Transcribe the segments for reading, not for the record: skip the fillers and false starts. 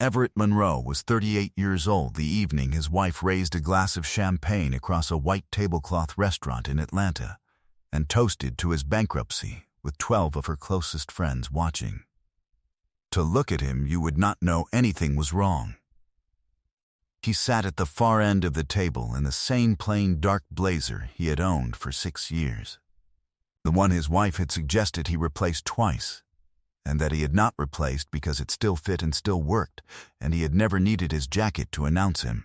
Everett Monroe was 38 years old the evening his wife raised a glass of champagne across a white tablecloth restaurant in Atlanta and toasted to his bankruptcy with 12 of her closest friends watching. To look at him, you would not know anything was wrong. He sat at the far end of the table in the same plain dark blazer he had owned for 6 years. The one his wife had suggested he replaced twice, and that he had not replaced because it still fit and still worked, and he had never needed his jacket to announce him.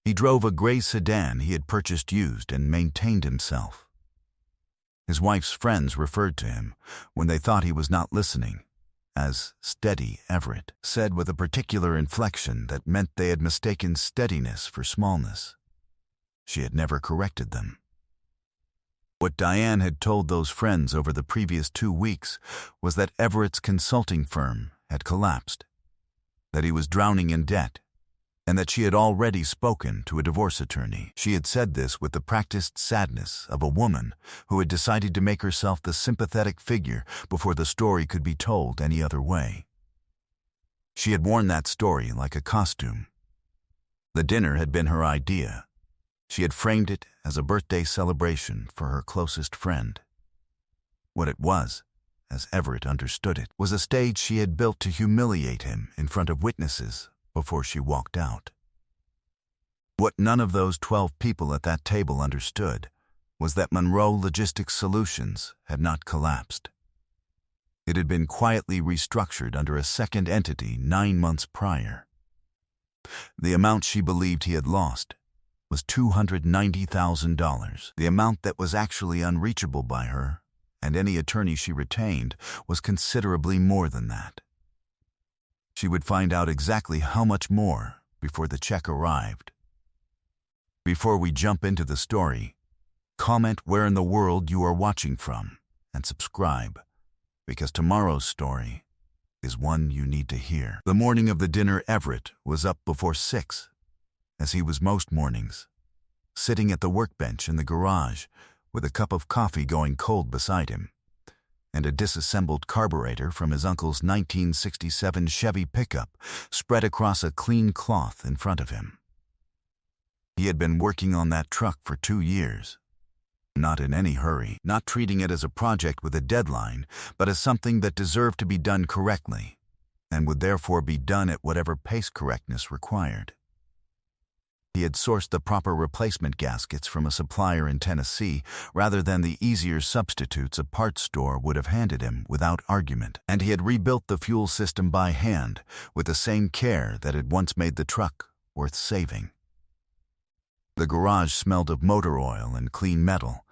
He drove a gray sedan he had purchased used and maintained himself. His wife's friends referred to him, when they thought he was not listening, as Steady Everett, said with a particular inflection that meant they had mistaken steadiness for smallness. She had never corrected them. What Diane had told those friends over the previous 2 weeks was that Everett's consulting firm had collapsed, that he was drowning in debt, and that she had already spoken to a divorce attorney. She had said this with the practiced sadness of a woman who had decided to make herself the sympathetic figure before the story could be told any other way. She had worn that story like a costume. The dinner had been her idea. She had framed it as a birthday celebration for her closest friend. What it was, as Everett understood it, was a stage she had built to humiliate him in front of witnesses before she walked out. What none of those 12 people at that table understood was that Monroe Logistics Solutions had not collapsed. It had been quietly restructured under a second entity 9 months prior. The amount she believed he had lost was $290,000. The amount that was actually unreachable by her and any attorney she retained was considerably more than that. She would find out exactly how much more before the check arrived. Before we jump into the story, comment where in the world you are watching from and subscribe, because tomorrow's story is one you need to hear. The morning of the dinner, Everett was up before 6, as he was most mornings, sitting at the workbench in the garage with a cup of coffee going cold beside him, and a disassembled carburetor from his uncle's 1967 Chevy pickup spread across a clean cloth in front of him. He had been working on that truck for 2 years, not in any hurry, not treating it as a project with a deadline, but as something that deserved to be done correctly, and would therefore be done at whatever pace correctness required. He had sourced the proper replacement gaskets from a supplier in Tennessee rather than the easier substitutes a parts store would have handed him without argument, and he had rebuilt the fuel system by hand with the same care that had once made the truck worth saving. The garage smelled of motor oil and clean metal,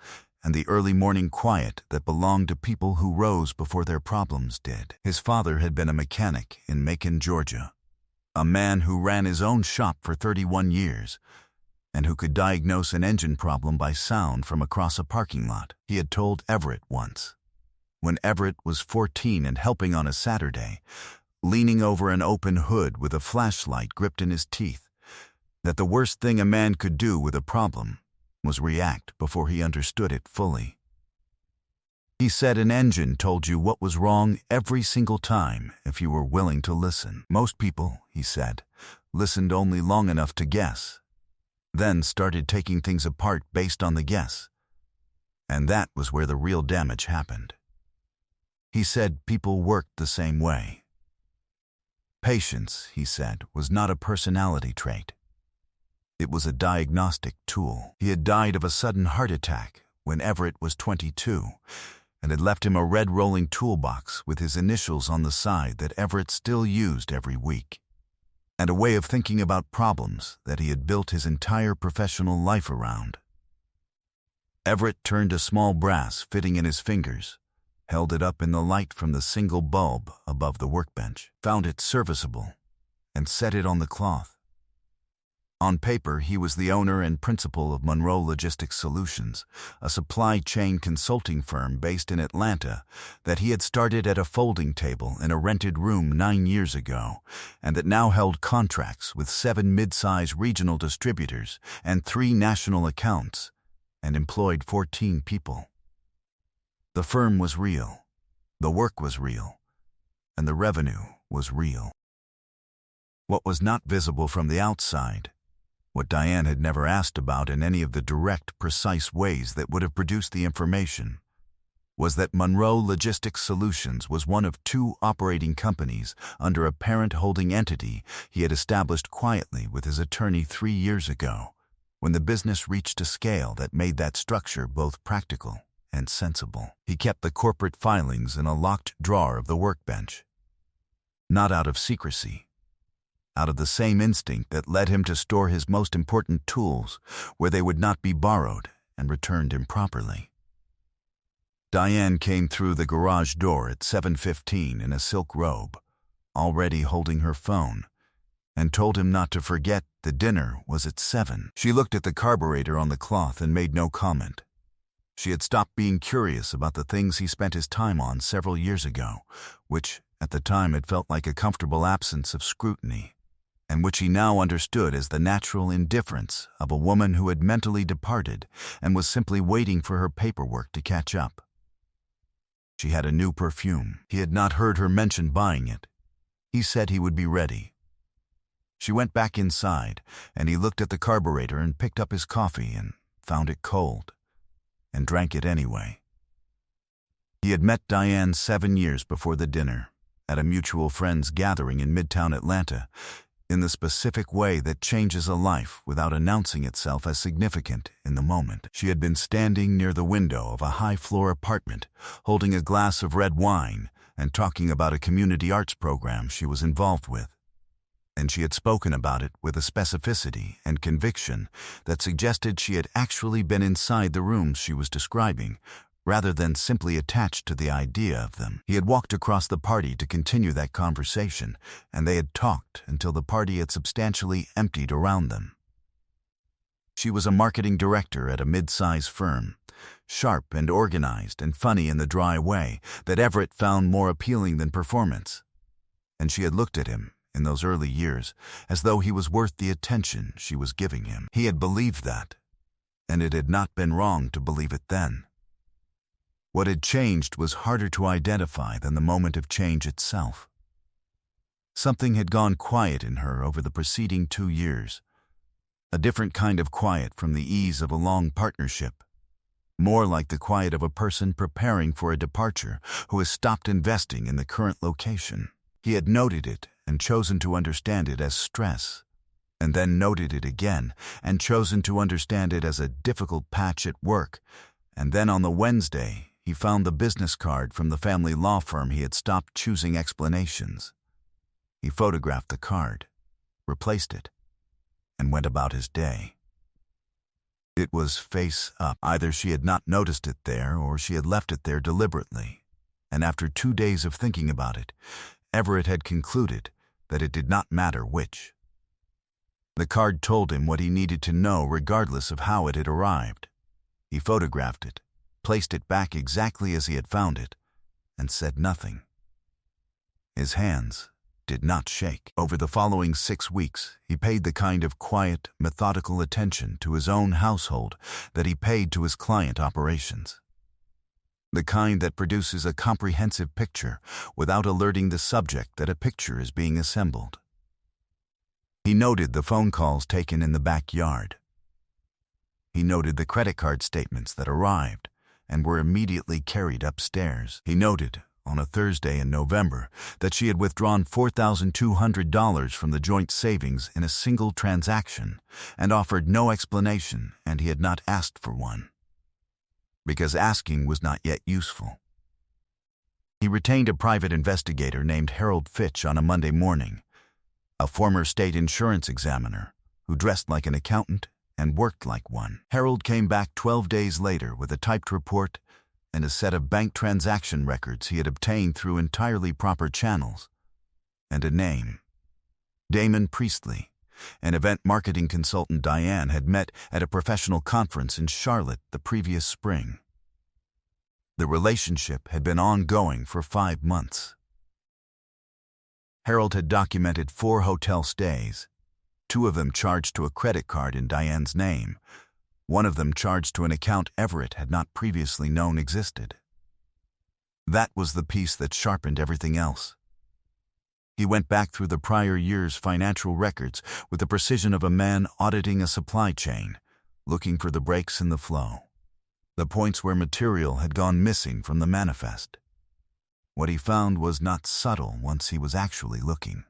and the early morning quiet that belonged to people who rose before their problems did. His father had been a mechanic in Macon, Georgia, a man who ran his own shop for 31 years and who could diagnose an engine problem by sound from across a parking lot. He had told Everett once, when Everett was 14 and helping on a Saturday, leaning over an open hood with a flashlight gripped in his teeth, that the worst thing a man could do with a problem was react before he understood it fully. He said an engine told you what was wrong every single time if you were willing to listen. Most people, he said, listened only long enough to guess, then started taking things apart based on the guess. And that was where the real damage happened. He said people worked the same way. Patience, he said, was not a personality trait. It was a diagnostic tool. He had died of a sudden heart attack when Everett was 22, and had left him a red rolling toolbox with his initials on the side that Everett still used every week, and a way of thinking about problems that he had built his entire professional life around. Everett turned a small brass fitting in his fingers, held it up in the light from the single bulb above the workbench, found it serviceable, and set it on the cloth. On paper, he was the owner and principal of Monroe Logistics Solutions, a supply chain consulting firm based in Atlanta that he had started at a folding table in a rented room 9 years ago, and that now held contracts with 7 mid-size regional distributors and 3 national accounts, and employed 14 people. The firm was real, the work was real, and the revenue was real. What was not visible from the outside, what Diane had never asked about in any of the direct, precise ways that would have produced the information, was that Monroe Logistics Solutions was one of two operating companies under a parent holding entity he had established quietly with his attorney 3 years ago, when the business reached a scale that made that structure both practical and sensible. He kept the corporate filings in a locked drawer of the workbench, not out of secrecy, out of the same instinct that led him to store his most important tools where they would not be borrowed and returned improperly. Diane came through the garage door at 7:15 in a silk robe, already holding her phone, and told him not to forget the dinner was at 7. She looked at the carburetor on the cloth and made no comment. She had stopped being curious about the things he spent his time on several years ago, which at the time had felt like a comfortable absence of scrutiny, and which he now understood as the natural indifference of a woman who had mentally departed and was simply waiting for her paperwork to catch up. She had a new perfume. He had not heard her mention buying it. He said he would be ready. She went back inside, and he looked at the carburetor and picked up his coffee and found it cold, and drank it anyway. He had met Diane 7 years before the dinner, at a mutual friends gathering in Midtown Atlanta, in the specific way that changes a life without announcing itself as significant in the moment. She had been standing near the window of a high-floor apartment, holding a glass of red wine and talking about a community arts program she was involved with. And she had spoken about it with a specificity and conviction that suggested she had actually been inside the rooms she was describing, rather than simply attached to the idea of them. He had walked across the party to continue that conversation, and they had talked until the party had substantially emptied around them. She was a marketing director at a mid-size firm, sharp and organized and funny in the dry way that Everett found more appealing than performance. And she had looked at him, in those early years, as though he was worth the attention she was giving him. He had believed that, and it had not been wrong to believe it then. What had changed was harder to identify than the moment of change itself. Something had gone quiet in her over the preceding 2 years, a different kind of quiet from the ease of a long partnership, more like the quiet of a person preparing for a departure who has stopped investing in the current location. He had noted it and chosen to understand it as stress, and then noted it again and chosen to understand it as a difficult patch at work, and then on the Wednesday, he found the business card from the family law firm he had stopped choosing explanations. He photographed the card, replaced it, and went about his day. It was face up. Either she had not noticed it there or she had left it there deliberately, and after 2 days of thinking about it, Everett had concluded that it did not matter which. The card told him what he needed to know regardless of how it had arrived. He photographed it, placed it back exactly as he had found it, and said nothing. His hands did not shake. Over the following 6 weeks, he paid the kind of quiet, methodical attention to his own household that he paid to his client operations. The kind that produces a comprehensive picture without alerting the subject that a picture is being assembled. He noted the phone calls taken in the backyard. He noted the credit card statements that arrived and were immediately carried upstairs. He noted, on a Thursday in November, that she had withdrawn $4,200 from the joint savings in a single transaction and offered no explanation, and he had not asked for one, because asking was not yet useful. He retained a private investigator named Harold Fitch on a Monday morning, a former state insurance examiner who dressed like an accountant and worked like one. Harold came back 12 days later with a typed report and a set of bank transaction records he had obtained through entirely proper channels, and a name. Damon Priestley, an event marketing consultant Diane had met at a professional conference in Charlotte the previous spring. The relationship had been ongoing for 5 months. Harold had documented 4 hotel stays, 2 of them charged to a credit card in Diane's name, 1 of them charged to an account Everett had not previously known existed. That was the piece that sharpened everything else. He went back through the prior year's financial records with the precision of a man auditing a supply chain, looking for the breaks in the flow, the points where material had gone missing from the manifest. What he found was not subtle once he was actually looking.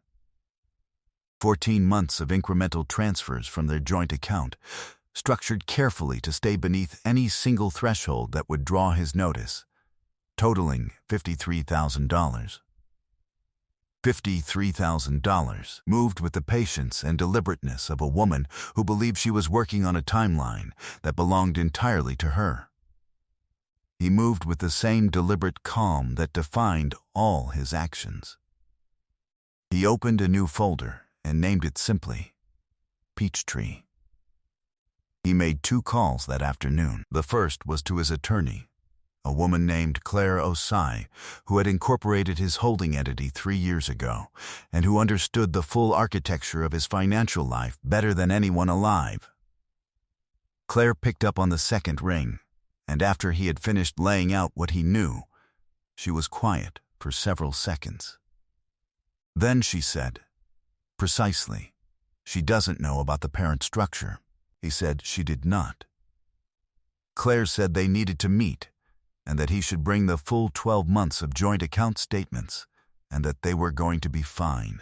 14 months of incremental transfers from their joint account, structured carefully to stay beneath any single threshold that would draw his notice, totaling $53,000. $53,000, moved with the patience and deliberateness of a woman who believed she was working on a timeline that belonged entirely to her. He moved with the same deliberate calm that defined all his actions. He opened a new folder and named it simply Peachtree. He made 2 calls that afternoon. The first was to his attorney, a woman named Claire Osai, who had incorporated his holding entity 3 years ago and who understood the full architecture of his financial life better than anyone alive. Claire picked up on the second ring, and after he had finished laying out what he knew, she was quiet for several seconds. Then she said, "Precisely. She doesn't know about the parent structure." He said she did not. Claire said they needed to meet, and that he should bring the full 12 months of joint account statements, and that they were going to be fine.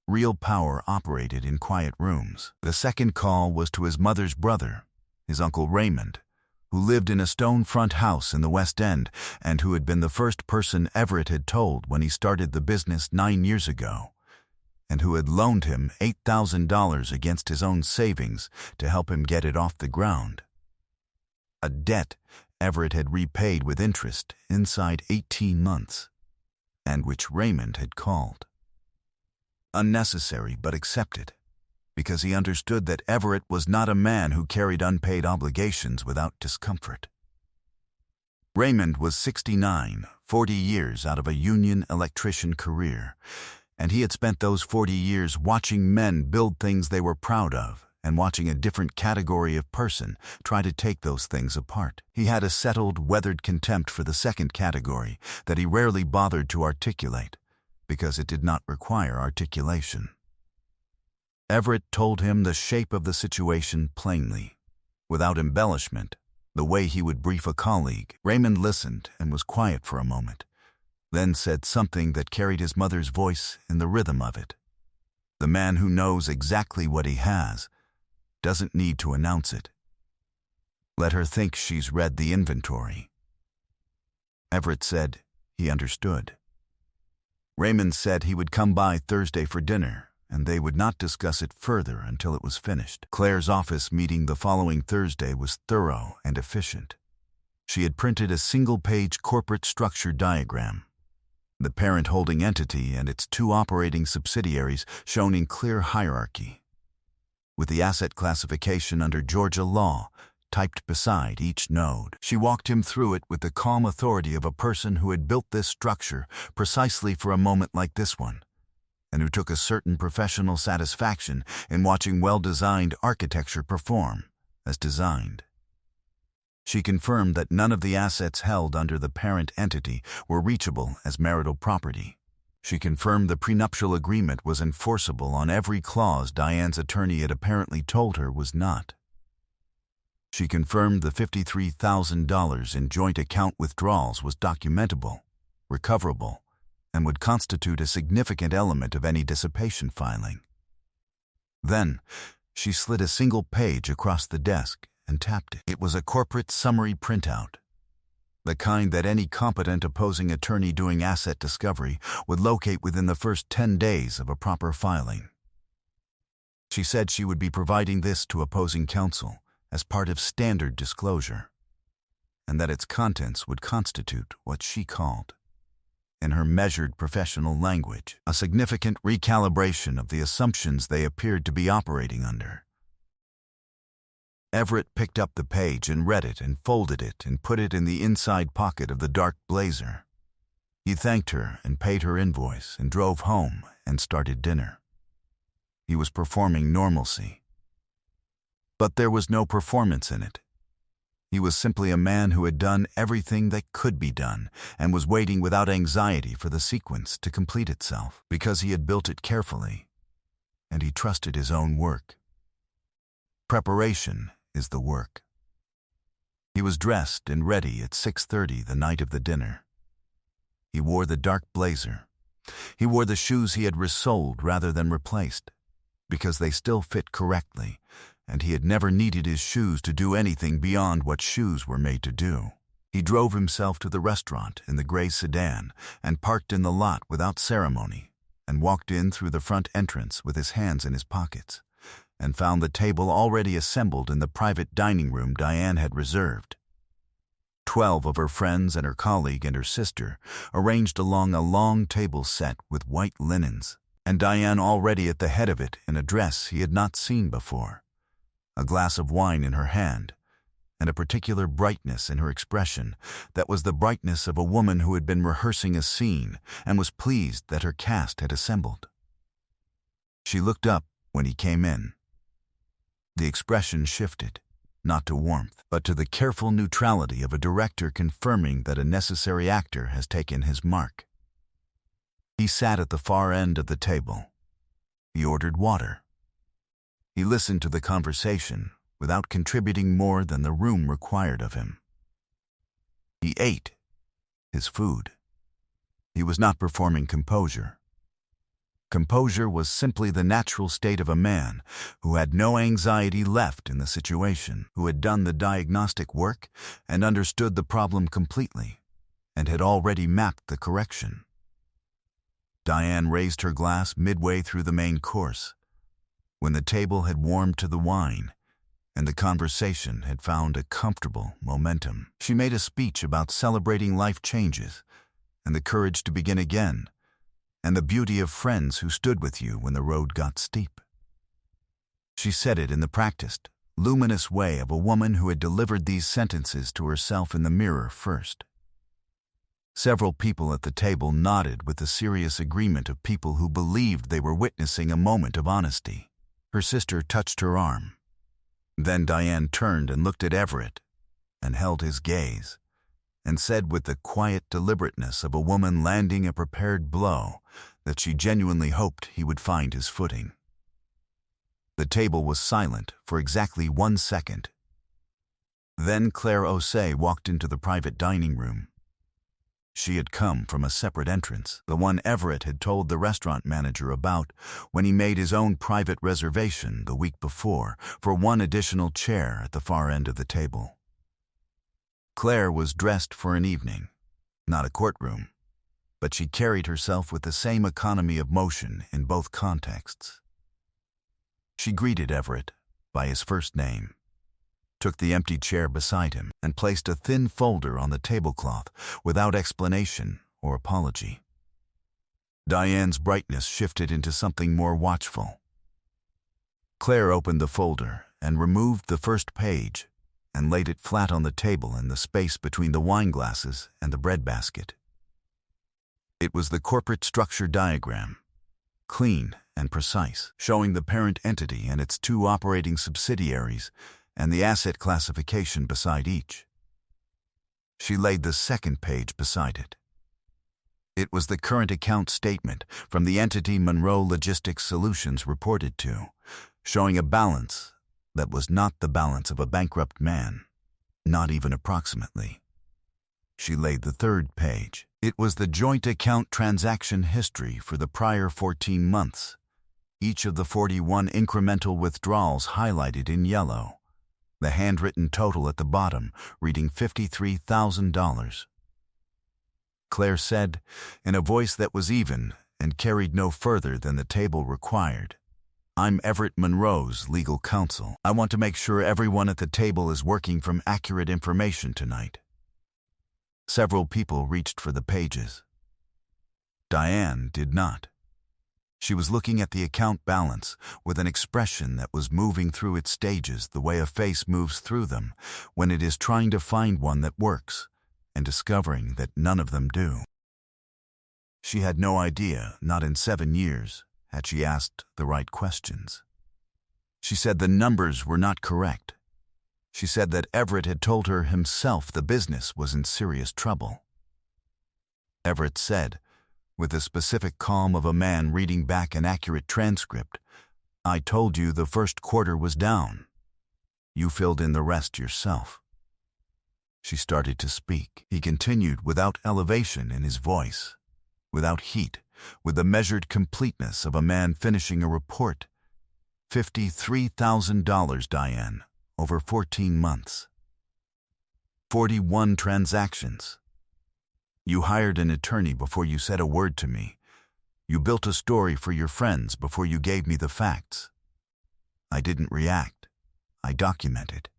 Real power operated in quiet rooms. The second call was to his mother's brother, his Uncle Raymond, who lived in a stone front house in the West End and who had been the first person Everett had told when he started the business 9 years ago, and who had loaned him $8,000 against his own savings to help him get it off the ground. A debt Everett had repaid with interest inside 18 months, and which Raymond had called unnecessary but accepted, because he understood that Everett was not a man who carried unpaid obligations without discomfort. Raymond was 69, 40 years out of a union electrician career, and he had spent those 40 years watching men build things they were proud of and watching a different category of person try to take those things apart. He had a settled, weathered contempt for the second category that he rarely bothered to articulate, because it did not require articulation. Everett told him the shape of the situation plainly, without embellishment, the way he would brief a colleague. Raymond listened and was quiet for a moment, then said something that carried his mother's voice in the rhythm of it. The man who knows exactly what he has doesn't need to announce it. Let her think she's read the inventory. Everett said he understood. Raymond said he would come by Thursday for dinner, and they would not discuss it further until it was finished. Claire's office meeting the following Thursday was thorough and efficient. She had printed a single-page corporate structure diagram, the parent holding entity and its 2 operating subsidiaries shown in clear hierarchy, with the asset classification under Georgia law typed beside each node. She walked him through it with the calm authority of a person who had built this structure precisely for a moment like this one, and who took a certain professional satisfaction in watching well-designed architecture perform as designed. She confirmed that none of the assets held under the parent entity were reachable as marital property. She confirmed the prenuptial agreement was enforceable on every clause Diane's attorney had apparently told her was not. She confirmed the $53,000 in joint account withdrawals was documentable, recoverable, and would constitute a significant element of any dissipation filing. Then, she slid a single page across the desk and tapped it. It was a corporate summary printout, the kind that any competent opposing attorney doing asset discovery would locate within the first 10 days of a proper filing. She said she would be providing this to opposing counsel as part of standard disclosure, and that its contents would constitute what she called, in her measured professional language, a significant recalibration of the assumptions they appeared to be operating under. Everett picked up the page and read it and folded it and put it in the inside pocket of the dark blazer. He thanked her and paid her invoice and drove home and started dinner. He was performing normalcy. But there was no performance in it. He was simply a man who had done everything that could be done and was waiting without anxiety for the sequence to complete itself, because he had built it carefully, and he trusted his own work. Preparation is the work. He was dressed and ready at 6:30 the night of the dinner. He wore the dark blazer. He wore the shoes he had resoled rather than replaced, because they still fit correctly, and he had never needed his shoes to do anything beyond what shoes were made to do. He drove himself to the restaurant in the gray sedan and parked in the lot without ceremony, and walked in through the front entrance with his hands in his pockets, and found the table already assembled in the private dining room Diane had reserved. 12 of her friends and her colleague and her sister arranged along a long table set with white linens, and Diane already at the head of it in a dress he had not seen before, a glass of wine in her hand, and a particular brightness in her expression that was the brightness of a woman who had been rehearsing a scene and was pleased that her cast had assembled. She looked up when he came in. The expression shifted, not to warmth, but to the careful neutrality of a director confirming that a necessary actor has taken his mark. He sat at the far end of the table. He ordered water. He listened to the conversation without contributing more than the room required of him. He ate his food. He was not performing composure. Composure was simply the natural state of a man who had no anxiety left in the situation, who had done the diagnostic work and understood the problem completely, and had already mapped the correction. Diane raised her glass midway through the main course, when the table had warmed to the wine and the conversation had found a comfortable momentum. She made a speech about celebrating life changes and the courage to begin again, and the beauty of friends who stood with you when the road got steep. She said it in the practiced, luminous way of a woman who had delivered these sentences to herself in the mirror first. Several people at the table nodded with the serious agreement of people who believed they were witnessing a moment of honesty. Her sister touched her arm. Then Diane turned and looked at Everett and held his gaze, and said with the quiet deliberateness of a woman landing a prepared blow that she genuinely hoped he would find his footing. The table was silent for exactly 1 second. Then Claire Osei walked into the private dining room. She had come from a separate entrance, the one Everett had told the restaurant manager about when he made his own private reservation the week before for one additional chair at the far end of the table. Claire was dressed for an evening, not a courtroom, but she carried herself with the same economy of motion in both contexts. She greeted Everett by his first name, took the empty chair beside him, and placed a thin folder on the tablecloth without explanation or apology. Diane's brightness shifted into something more watchful. Claire opened the folder and removed the first page and laid it flat on the table in the space between the wine glasses and the breadbasket. It was the corporate structure diagram, clean and precise, showing the parent entity and its 2 operating subsidiaries and the asset classification beside each. She laid the second page beside it. It was the current account statement from the entity Monroe Logistics Solutions reported to, showing a balance that was not the balance of a bankrupt man, not even approximately. She laid the third page. It was the joint account transaction history for the prior 14 months, each of the 41 incremental withdrawals highlighted in yellow, the handwritten total at the bottom reading $53,000. Claire said, in a voice that was even and carried no further than the table required, "I'm Everett Monroe's legal counsel. I want to make sure everyone at the table is working from accurate information tonight." Several people reached for the pages. Diane did not. She was looking at the account balance with an expression that was moving through its stages the way a face moves through them when it is trying to find one that works and discovering that none of them do. She had no idea, not in 7 years, had she asked the right questions. She said the numbers were not correct. She said that Everett had told her himself the business was in serious trouble. Everett said, with the specific calm of a man reading back an accurate transcript, "I told you the first quarter was down. You filled in the rest yourself." She started to speak. He continued without elevation in his voice, without heat, with the measured completeness of a man finishing a report. $53,000, Diane, over 14 months. 41 transactions. You hired an attorney before you said a word to me. You built a story for your friends before you gave me the facts. I didn't react. I documented.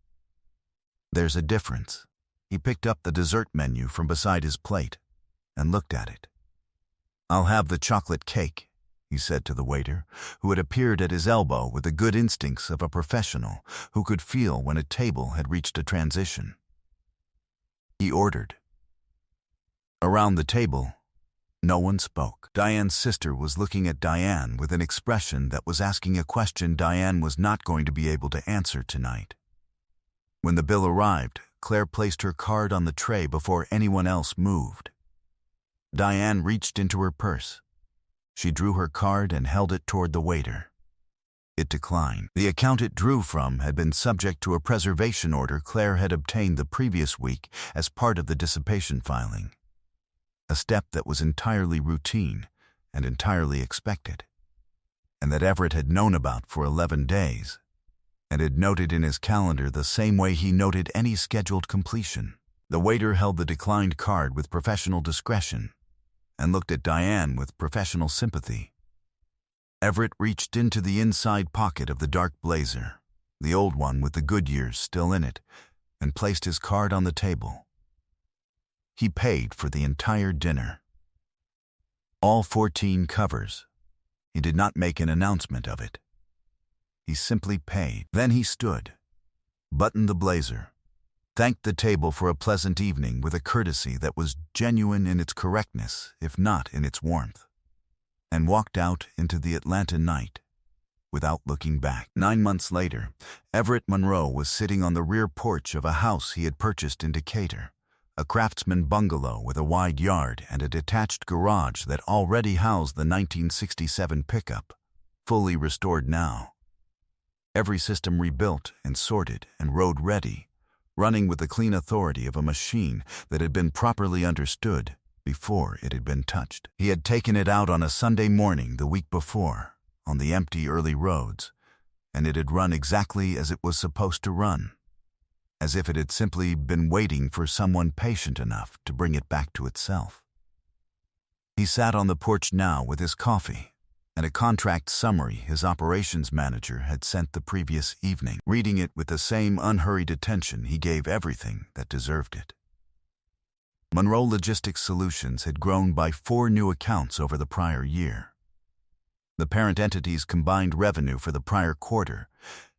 There's a difference. He picked up the dessert menu from beside his plate and looked at it. "I'll have the chocolate cake," he said to the waiter, who had appeared at his elbow with the good instincts of a professional who could feel when a table had reached a transition. He ordered. Around the table, no one spoke. Diane's sister was looking at Diane with an expression that was asking a question Diane was not going to be able to answer tonight. When the bill arrived, Claire placed her card on the tray before anyone else moved. Diane reached into her purse. She drew her card and held it toward the waiter. It declined. The account it drew from had been subject to a preservation order Claire had obtained the previous week as part of the dissipation filing, a step that was entirely routine and entirely expected, and that Everett had known about for 11 days, and had noted in his calendar the same way he noted any scheduled completion. The waiter held the declined card with professional discretion and looked at Diane with professional sympathy. Everett reached into the inside pocket of the dark blazer, the old one with the good years still in it, and placed his card on the table. He paid for the entire dinner. All 14 covers. He did not make an announcement of it. He simply paid. Then he stood, buttoned the blazer, thanked the table for a pleasant evening with a courtesy that was genuine in its correctness, if not in its warmth, and walked out into the Atlanta night without looking back. 9 months later, Everett Monroe was sitting on the rear porch of a house he had purchased in Decatur, a craftsman bungalow with a wide yard and a detached garage that already housed the 1967 pickup, fully restored now. Every system rebuilt and sorted and road-ready, running with the clean authority of a machine that had been properly understood before it had been touched. He had taken it out on a Sunday morning the week before, on the empty early roads, and it had run exactly as it was supposed to run, as if it had simply been waiting for someone patient enough to bring it back to itself. He sat on the porch now with his coffee and a contract summary his operations manager had sent the previous evening, reading it with the same unhurried attention he gave everything that deserved it. Monroe Logistics Solutions had grown by 4 new accounts over the prior year. The parent entity's combined revenue for the prior quarter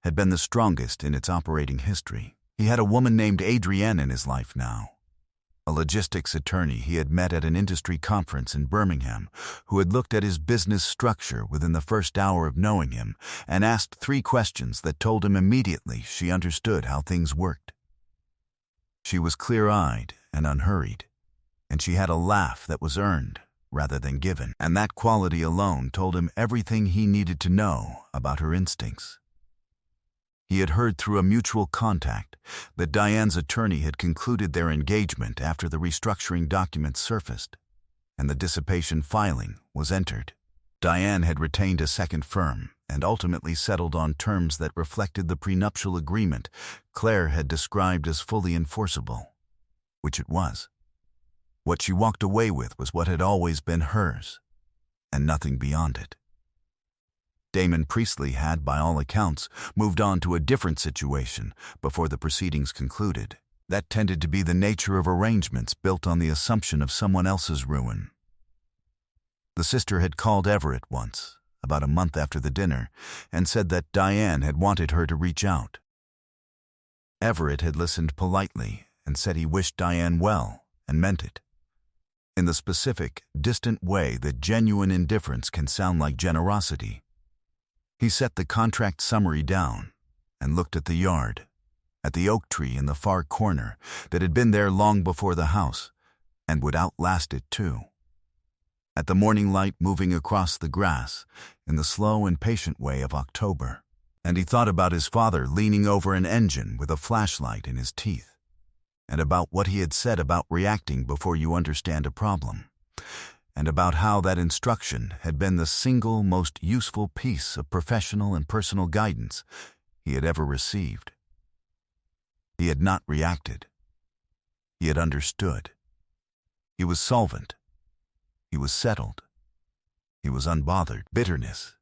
had been the strongest in its operating history. He had a woman named Adrienne in his life now, a logistics attorney he had met at an industry conference in Birmingham, who had looked at his business structure within the first hour of knowing him and asked 3 questions that told him immediately she understood how things worked. She was clear-eyed and unhurried, and she had a laugh that was earned rather than given, and that quality alone told him everything he needed to know about her instincts. He had heard through a mutual contact that Diane's attorney had concluded their engagement after the restructuring documents surfaced, and the dissipation filing was entered. Diane had retained a second firm and ultimately settled on terms that reflected the prenuptial agreement Claire had described as fully enforceable, which it was. What she walked away with was what had always been hers, and nothing beyond it. Damon Priestley had, by all accounts, moved on to a different situation before the proceedings concluded. That tended to be the nature of arrangements built on the assumption of someone else's ruin. The sister had called Everett once, about a month after the dinner, and said that Diane had wanted her to reach out. Everett had listened politely and said he wished Diane well and meant it, in the specific, distant way that genuine indifference can sound like generosity. He set the contract summary down and looked at the yard, at the oak tree in the far corner that had been there long before the house, and would outlast it too. At the morning light moving across the grass in the slow and patient way of October. And he thought about his father leaning over an engine with a flashlight in his teeth, and about what he had said about reacting before you understand a problem, and about how that instruction had been the single most useful piece of professional and personal guidance he had ever received. He had not reacted. He had understood. He was solvent. He was settled. He was unbothered. Bitterness,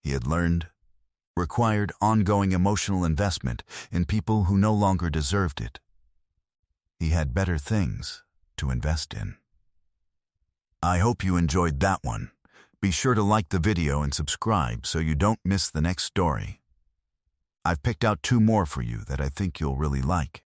he had learned, required ongoing emotional investment in people who no longer deserved it. He had better things to invest in. I hope you enjoyed that one. Be sure to like the video and subscribe so you don't miss the next story. I've picked out 2 more for you that I think you'll really like.